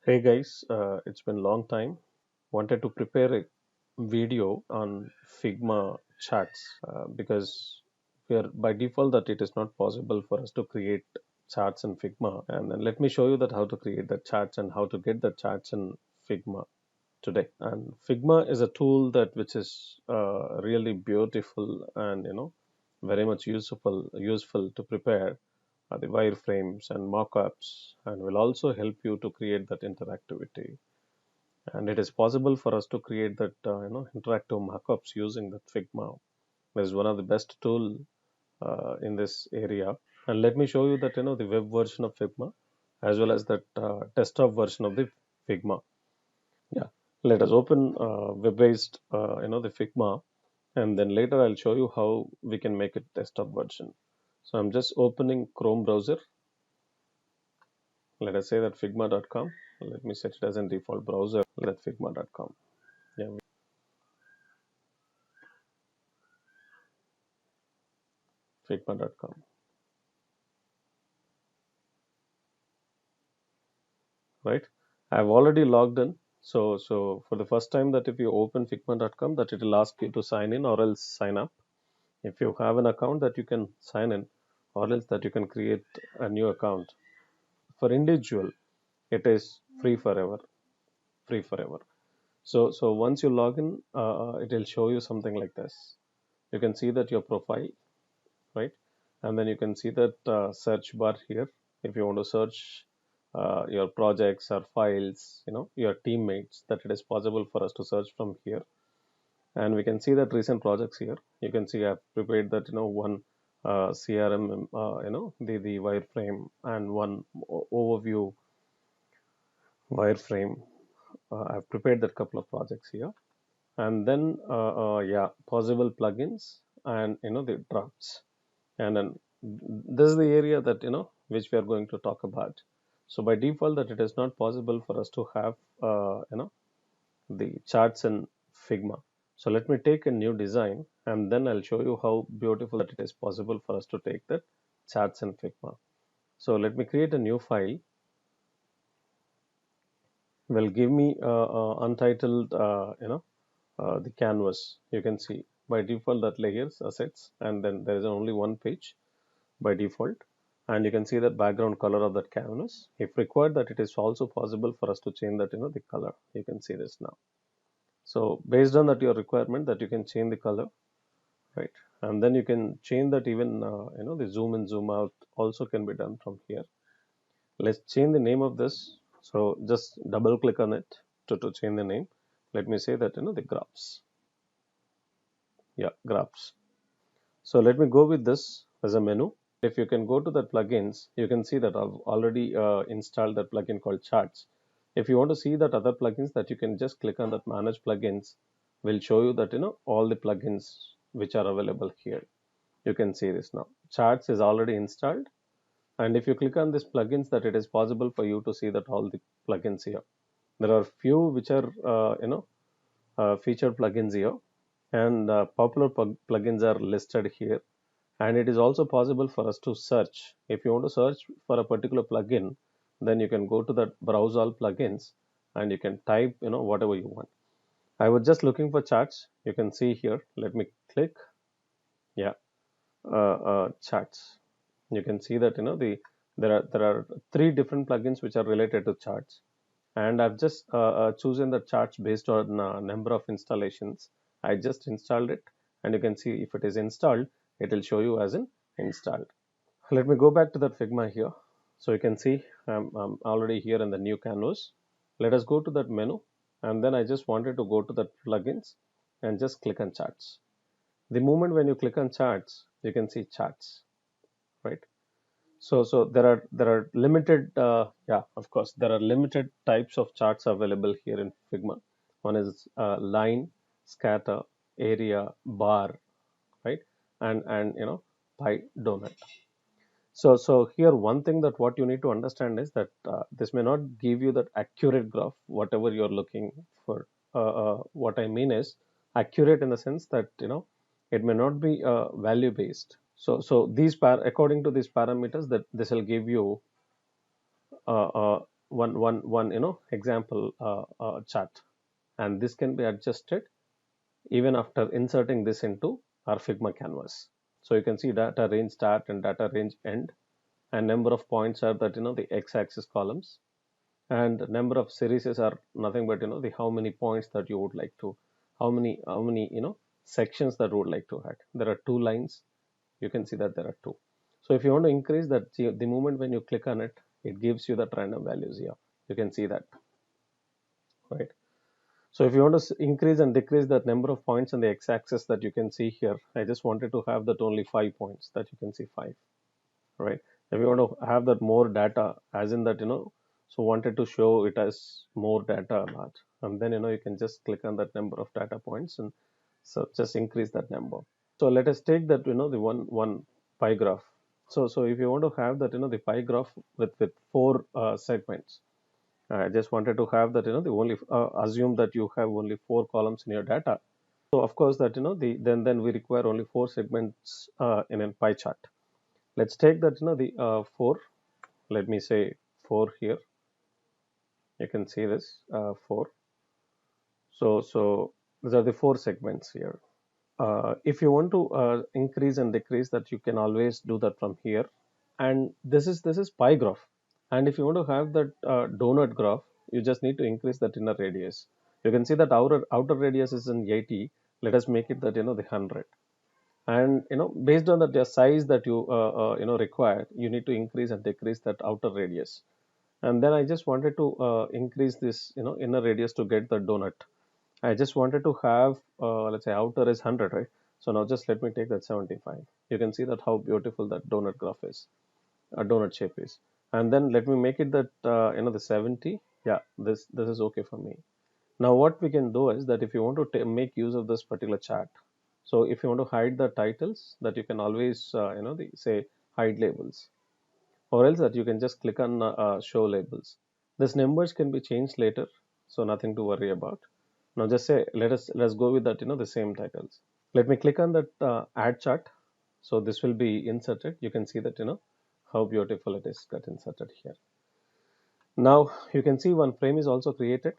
Hey guys, it's been a long time. Wanted to prepare a video on Figma charts because we are by default that it is not possible for us to create charts in Figma. And then let me show you that how to create the charts and how to get the charts in Figma today. And Figma is a tool that which is really beautiful and very much useful to prepare the wireframes and mockups, and will also help you to create that interactivity. And it is possible for us to create that interactive mockups using that Figma. It is one of the best tool in this area. And let me show you that the web version of Figma as well as that desktop version of the Figma. Yeah, let us open web-based the Figma, and then later I'll show you how we can make it desktop version. So I'm just opening Chrome browser. Let us say that figma.com. Let me set it as a default browser. Let figma.com. Yeah, figma.com. Right. I've already logged in. So for the first time that if you open figma.com, that it will ask you to sign in or else sign up. If you have an account, that you can sign in, or else that you can create a new account. For individual, it is free forever. Free forever. So once you log in, it will show you something like this. You can see that your profile, right? And then you can see that search bar here. If you want to search your projects or files, your teammates, that it is possible for us to search from here. And we can see that recent projects here. You can see I've prepared that one CRM, the wireframe, and one overview wireframe. I've prepared that couple of projects here, and then yeah, possible plugins and the drafts. And then this is the area that which we are going to talk about. So by default, that it is not possible for us to have the charts in Figma. So let me take a new design, and then I'll show you how beautiful that it is possible for us to take the charts in Figma. So let me create a new file. Will give me untitled the canvas. You can see by default that layers, assets, and then there is only one page by default. And you can see that background color of that canvas. If required, that it is also possible for us to change that the color. You can see this now. So based on that your requirement, that you can change the color, right? And then you can change that even the zoom in zoom out also can be done from here. Let's change the name of this. So just double click on it to change the name. Let me say that the graphs. Yeah, graphs. So let me go with this as a menu. If you can go to the plugins, you can see that I've already installed that plugin called charts. If you want to see that other plugins, that you can just click on that manage plugins. Will show you that all the plugins which are available here. You can see this now. Charts is already installed, and if you click on this plugins, that it is possible for you to see that all the plugins here. There are few which are featured plugins here, and popular plugins are listed here. And it is also possible for us to search. If you want to search for a particular plugin, then you can go to that browse all plugins, and you can type whatever you want. I was just looking for charts. You can see here. Let me click. Yeah, charts. You can see that there are three different plugins which are related to charts, and I've just chosen the charts based on number of installations. I just installed it, and you can see if it is installed, it will show you as in installed. Let me go back to that Figma here. So you can see I'm already here in the new canvas. Let us go to that menu, and then I just wanted to go to the plugins and just click on charts. The moment when you click on charts, you can see charts, right? So there are limited yeah, of course there are limited types of charts available here in Figma. One is line, scatter, area, bar, right? And pie donut. So here one thing that what you need to understand is that this may not give you that accurate graph whatever you're looking for. What I mean is accurate in the sense that it may not be value based. So according to these parameters, that this will give you one example chart, and this can be adjusted even after inserting this into our Figma canvas. So you can see data range start and data range end, and number of points are that the x-axis columns, and number of series are nothing but the how many points that you would like to, how many sections that you would like to add. There are two lines. You can see that there are two. So if you want to increase that, the moment when you click on it, it gives you the random values here. You can see that, right? So if you want to increase and decrease that number of points on the x-axis that you can see here, I just wanted to have that only 5 points, that you can see 5, right? If you want to have that more data, as in that so wanted to show it as more data or not, and then you can just click on that number of data points, and so just increase that number. So let us take that the one pie graph. So if you want to have that the pie graph with four segments, I just wanted to have that the only assume that you have only four columns in your data. So of course that then we require only four segments in a pie chart. Let's take that the four. Let me say four here. You can see this four. So these are the four segments here. If you want to increase and decrease that, you can always do that from here. And this is pie graph. And if you want to have that donut graph, you just need to increase that inner radius. You can see that outer radius is in 80. Let us make it that the 100. And based on the size that you require, you need to increase and decrease that outer radius. And then I just wanted to increase this inner radius to get the donut. I just wanted to have, let's say outer is 100, right? So now just let me take that 75. You can see that how beautiful that donut graph is, a donut shape is. And then let me make it that, the 70. Yeah, this is okay for me. Now what we can do is that if you want to make use of this particular chart, so if you want to hide the titles, that you can always, say hide labels, or else that you can just click on show labels. These numbers can be changed later, so nothing to worry about. Now just say let's go with that the same titles. Let me click on that add chart. So this will be inserted. You can see that how beautiful it is got inserted here. Now you can see one frame is also created.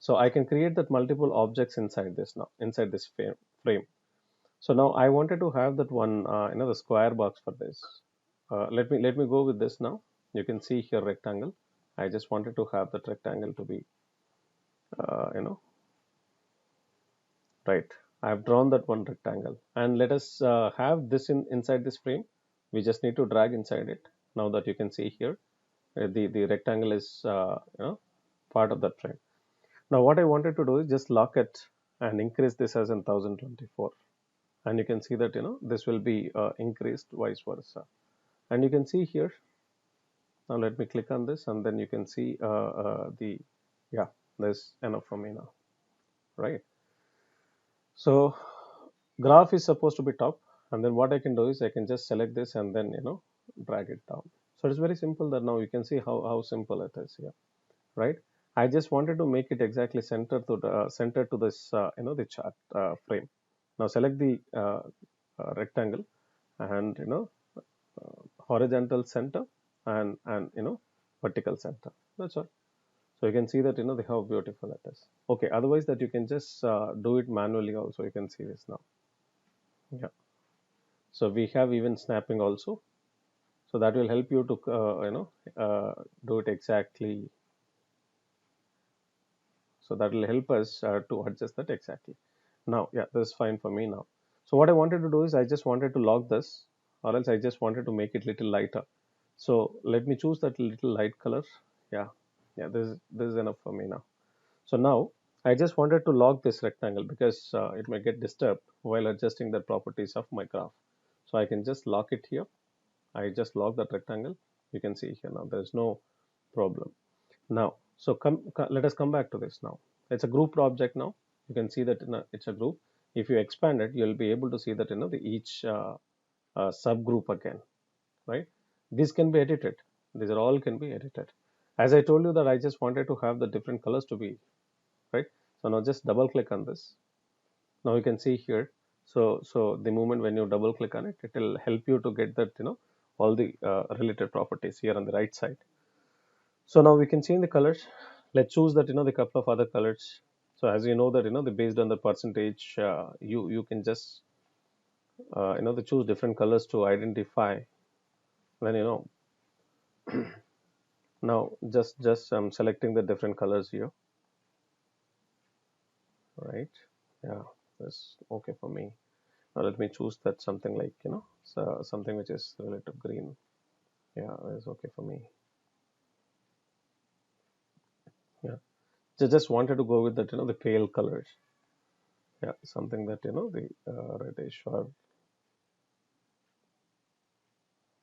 So I can create that multiple objects inside this now, inside this frame. So now I wanted to have that one the square box for this. Let me go with this now. You can see here rectangle. I just wanted to have that rectangle to be right. I have drawn that one rectangle, and let us have this inside this frame. We just need to drag inside it. Now that you can see here, the rectangle is part of that frame. Now what I wanted to do is just lock it and increase this as in 1024, and you can see that this will be increased vice versa. And you can see here, now let me click on this, and then you can see the yeah, there's enough for me now, right? So graph is supposed to be top, and then what I can do is I can just select this and then drag it down. So it's very simple. That now you can see how simple it is here, right? I just wanted to make it exactly center to this the chart frame. Now select the rectangle, and horizontal center, and vertical center. That's all. So you can see that how beautiful it is. Okay, otherwise that you can just do it manually also. You can see this now. Yeah. So we have even snapping also. So that will help you to do it exactly. So that will help us to adjust that exactly. Now, yeah, this is fine for me now. So what I wanted to do is I just wanted to lock this, or else I just wanted to make it little lighter. So let me choose that little light color. Yeah, yeah, this is enough for me now. So now I just wanted to lock this rectangle because it may get disturbed while adjusting the properties of my graph. So I can just lock it here. I just lock that rectangle. You can see here now there's no problem. Now, so let us come back to this now. It's a grouped object now. You can see that it's a group. If you expand it, you'll be able to see that each subgroup again, right? These can be edited. These are all can be edited. As I told you that I just wanted to have the different colors to be right. So now just double click on this. Now you can see here. So the moment when you double click on it, it will help you to get that all the related properties here on the right side. So now we can change the colors. Let's choose that the couple of other colors. So as you know that the based on the percentage, you can just the choose different colors to identify. Then now just I'm selecting the different colors here, right? Yeah, that's okay for me. Now let me choose that something like so something which is relative green. Yeah, that's okay for me. Yeah, just wanted to go with that the pale colors. Yeah, something that the reddish or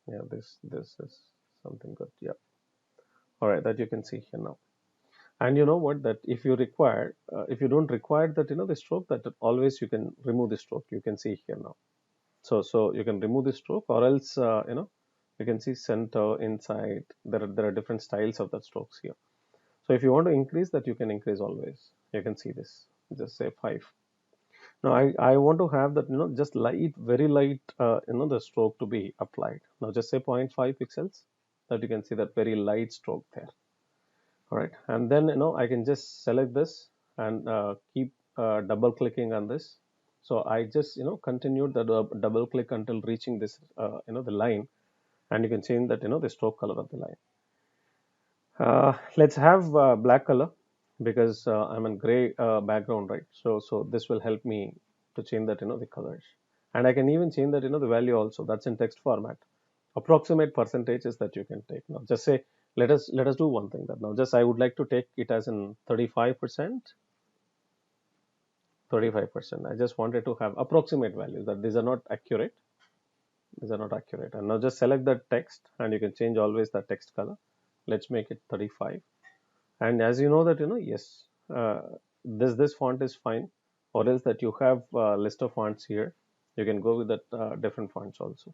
yeah, this is something good. Yeah, all right, that you can see here now. And you know what, that if you require if you don't require that the stroke, that always you can remove the stroke, you can see here now. So you can remove the stroke, or else you can see center, inside. There are different styles of that strokes here. So if you want to increase that, you can increase always. You can see this, just say 5. Now I want to have that just light, very light the stroke to be applied. Now just say zero point 0.5 pixels, that you can see that very light stroke there. All right, and then I can just select this and keep double clicking on this. So I just continued the double click until reaching this the line, and you can change that the stroke color of the line. Let's have black color, because I'm in gray background, right? So this will help me to change that the colors. And I can even change that the value also. That's in text format. Approximate percentages that you can take. Now just say, let us do one thing, that now just I would like to take it as in 35%. 35%. I just wanted to have approximate values, that these are not accurate. These are not accurate. And now just select the text, and you can change always the text color. Let's make it 35. And as you know that yes, this font is fine, or else that you have a list of fonts here, you can go with that different fonts also.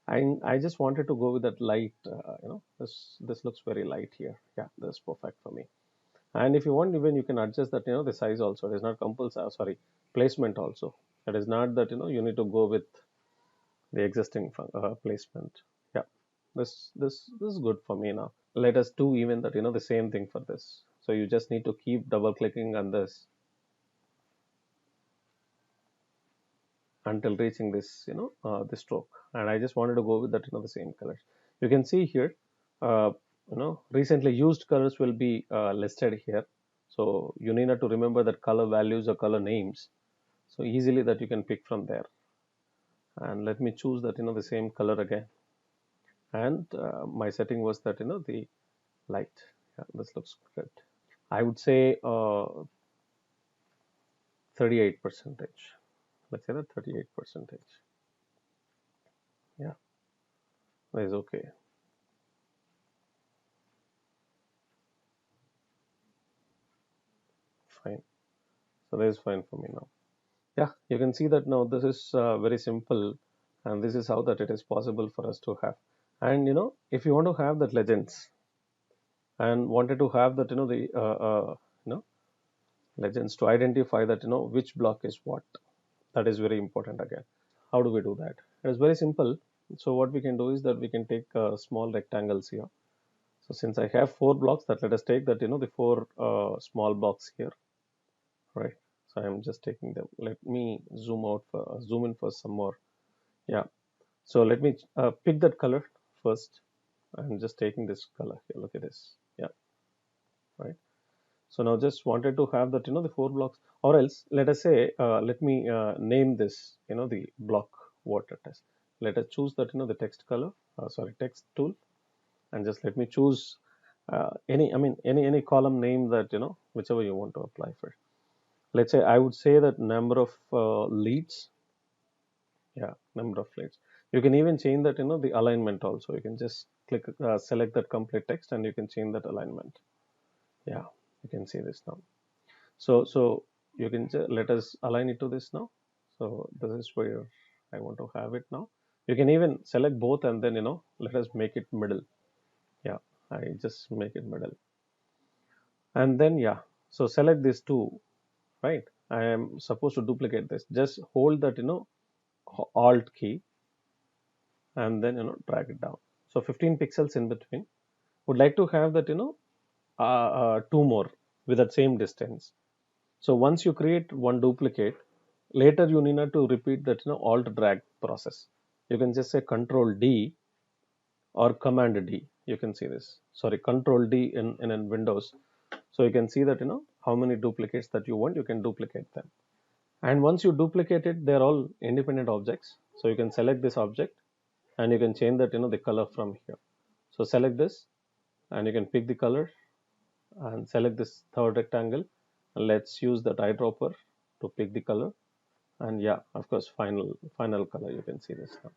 I just wanted to go with that light, this looks very light here. Yeah, that's perfect for me. And if you want, even you can adjust that the size also. It is not compulsory, sorry, placement also. It is not that you need to go with the existing placement. Yeah, this is good for me. Now let us do even that the same thing for this. So you just need to keep double clicking on this until reaching this the stroke. And I just wanted to go with that the same colors. You can see here, uh, recently used colors will be listed here. So you need not to remember that color values or color names, so easily that you can pick from there. And let me choose that the same color again. And my setting was that the light. Yeah, this looks good. I would say 38 percentage. Let's say that 38 percentage. Yeah, that is okay. Fine. So that is fine for me now. Yeah, you can see that now this is very simple, and this is how that it is possible for us to have. And if you want to have that legends, and wanted to have that the you know legends to identify that which block is what, that is very important again. How do we do that? It is very simple. So what we can do is that we can take small rectangles here. So since I have 4 blocks, that let us take that the 4 small blocks here, right? So I'm just taking them. Let me zoom in for some more. Yeah. So let me pick that color first. I'm just taking this color here. Look at this. Yeah. Right. So now just wanted to have that the 4 blocks, or else let us say let me name this the block water test. Let us choose that the text color. Sorry, text tool, and just let me choose any, I mean any column name that whichever you want to apply for. Let's say I would say that number of leads. Yeah, number of leads. You can even change that the alignment also. You can just click select that complete text, and you can change that alignment. Yeah, you can see this now. So you can let us align it to this now. So this is where I want to have it now. You can even select both, and then let us make it middle. Yeah, I just make it middle. And then yeah, so select these two, right? I am supposed to duplicate this. Just hold that alt key, and then drag it down. So 15 pixels in between. Would like to have that two more with that same distance. So once you create one duplicate, later you need not to repeat that alt drag process. You can just say Control D or Command D. You can see this. Sorry, Control D in Windows. So you can see that how many duplicates that you want. You can duplicate them. And once you duplicate it, they're all independent objects. So you can select this object and you can change that the color from here. So select this and you can pick the color and select this third rectangle, and let's use the eyedropper to pick the color. And yeah, of course, final color, you can see this now.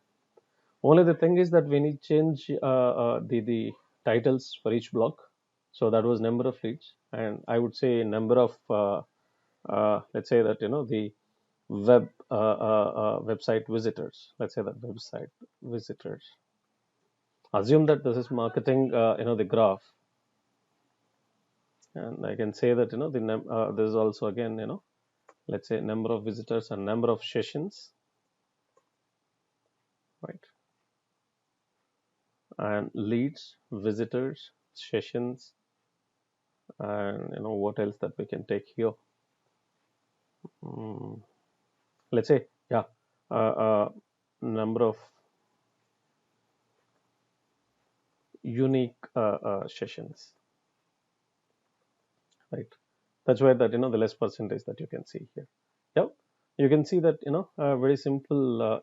Only the thing is that we need change the titles for each block. So that was number of leads, and I would say number of let's say that the website visitors. Let's say that website visitors. Assume that this is marketing, the graph, and I can say that this is also again let's say number of visitors and number of sessions, right? And leads, visitors, sessions, and what else that we can take here. Mm, let's say yeah, number of unique sessions, right? That's why that the less percentage that you can see here. Yep, you can see that a very simple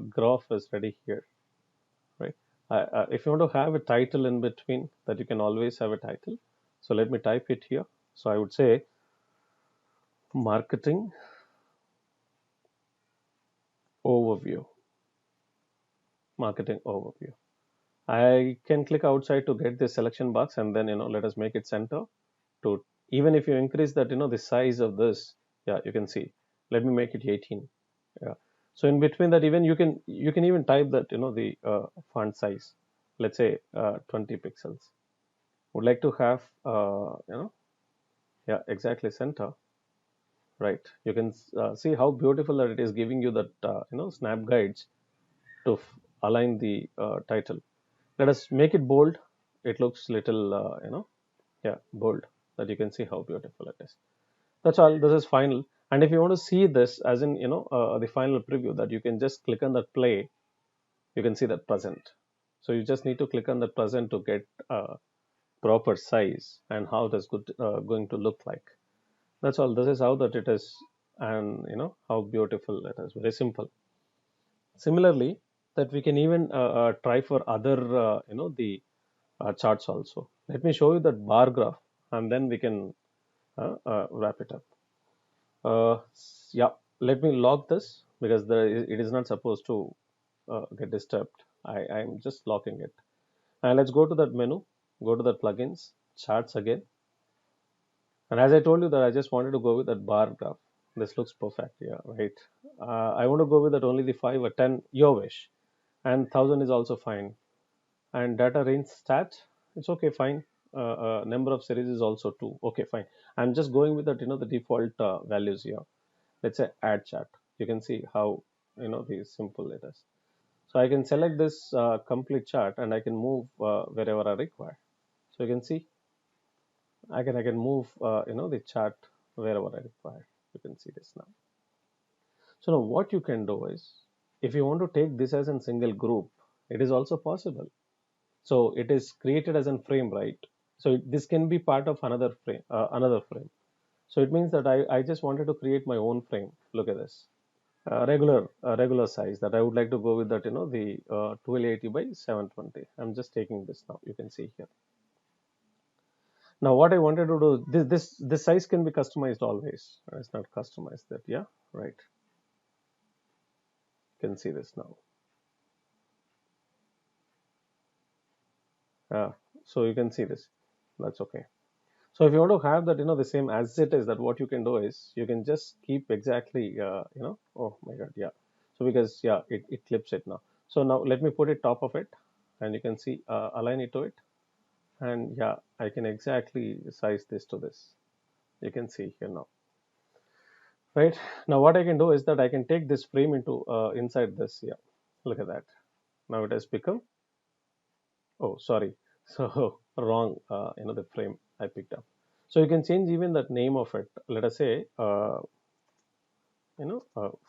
graph is ready here, right? If you want to have a title in between, that you can always have a title. So let me type it here. So I would say marketing overview. Marketing overview. I can click outside to get this selection box, and then let us make it center. To even if you increase that the size of this, yeah, you can see. Let me make it 18. Yeah. So in between that, even you can even type that the font size. Let's say 20 pixels. Would like to have yeah, exactly center, right? You can see how beautiful that it is, giving you that snap guides to align the title. Let us make it bold. It looks little yeah, bold, that you can see how beautiful it is. That's all. This is final. And if you want to see this as in the final preview, that you can just click on that play. You can see that present. So you just need to click on the present to get proper size and how it is going to look like. That's all. This is how that it is, and how beautiful it is. Very simple. Similarly, that we can even try for other the charts also. Let me show you that bar graph, and then we can wrap it up. Yeah, let me lock this because it is not supposed to get disturbed. I'm just locking it. And let's go to that menu, go to the plugins, charts again. And as I told you that I just wanted to go with that bar graph. This looks perfect. Yeah, right. I want to go with that only the 5 or 10, your wish. And 1000 is also fine. And data range stat, it's okay, fine. Number of series is also 2. Okay, fine. I'm just going with that, the default values here. Let's say add chart. You can see how, the simple it is. So I can select this complete chart and I can move wherever I require. So you can see I can move the chart wherever I require. You can see this now. So now what you can do is, if you want to take this as a single group, it is also possible. So it is created as a frame, right? So this can be part of another frame. So it means that I just wanted to create my own frame. Look at this. Regular size, that I would like to go with that the 1280 by 720. I'm just taking this now. You can see here. Now what I wanted to do, this size can be customized always. It's not customized that, yeah, right. You can see this now. So you can see this. That's okay. So if you want to have that the same as it is, that what you can do is you can just keep exactly oh my god, yeah. So because yeah, it clips it now. So now let me put it top of it, and you can see align it to it, and yeah, I can exactly size this to this. You can see here now, right? Now what I can do is that I can take this frame into inside this. Yeah, look at that. Now it has become, oh sorry, so wrong, the frame. I picked up. So you can change even that name of it. Let us say,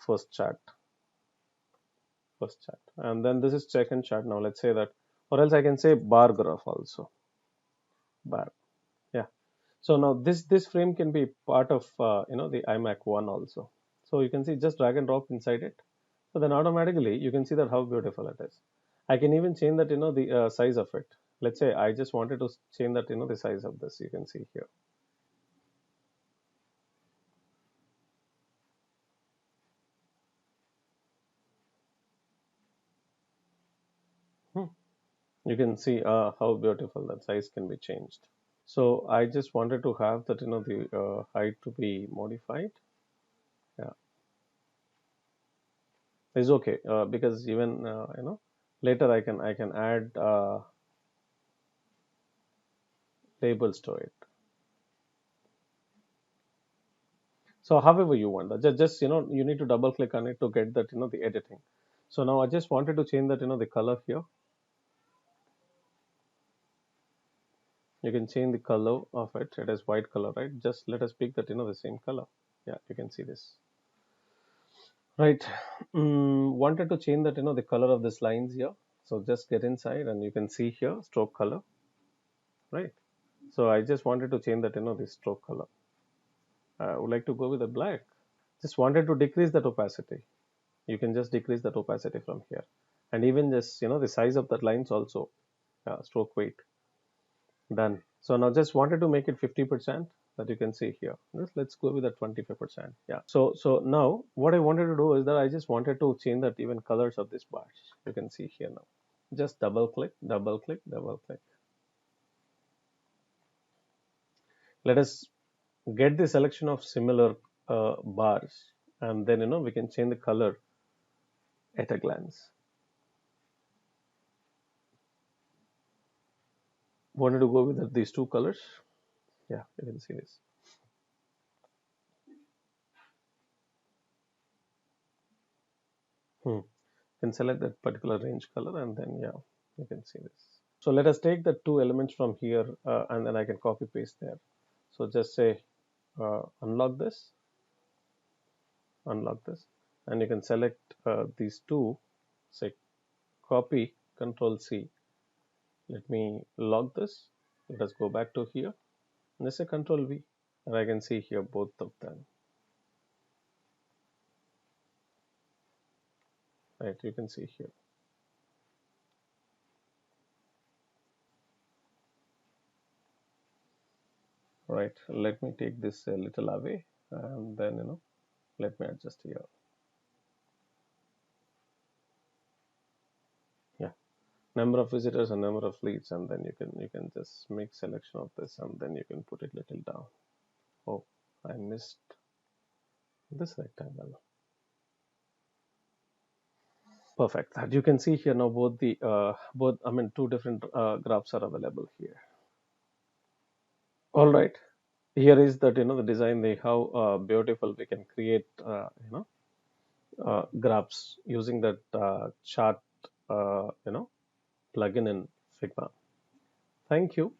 first chat, and then this is second chat. Now let's say that, or else I can say bar graph also, bar. Yeah. So now this frame can be part of the iMac one also. So you can see just drag and drop inside it. So then automatically you can see that how beautiful it is. I can even change that the size of it. Let's say I just wanted to change that the size of this. You can see here. Hmm. You can see how beautiful that size can be changed. So I just wanted to have that the height to be modified. Yeah, it's okay because even later I can add labels to it. So however you want that, just you need to double click on it to get that the editing. So now I just wanted to change that the color here. You can change the color of it. It is white color, right? Just let us pick that the same color. Yeah, you can see this. Right. Wanted to change that the color of this lines here. So just get inside and you can see here stroke color, right? So I just wanted to change that the stroke color. I would like to go with the black. Just wanted to decrease that opacity. You can just decrease that opacity from here, and even just the size of that lines also. Stroke weight done. So now just wanted to make it 50%, that you can see here. Let's go with the 25%. Yeah. So now what I wanted to do is that I just wanted to change that even colors of this bars. You can see here now. Just double click, double click, double click. Let us get the selection of similar bars, and then we can change the color at a glance. Wanted to go with these two colors. Yeah, you can see this. Hmm. Can select that particular range color, and then yeah, you can see this. So let us take the two elements from here, and then I can copy paste there. So just say unlock this, and you can select these two. Say copy, Control C. Let me lock this. Let us go back to here. And let's say Control V, and I can see here both of them. Right, you can see here. Right, let me take this a little away, and then let me adjust here. Yeah, number of visitors and number of leads, and then you can just make selection of this, and then you can put it little down. Oh, I missed this rectangle. Perfect. That you can see here now both the both I mean two different graphs are available here. All right. Here is that the design, the how beautiful we can create graphs using that chart plugin in Figma. Thank you.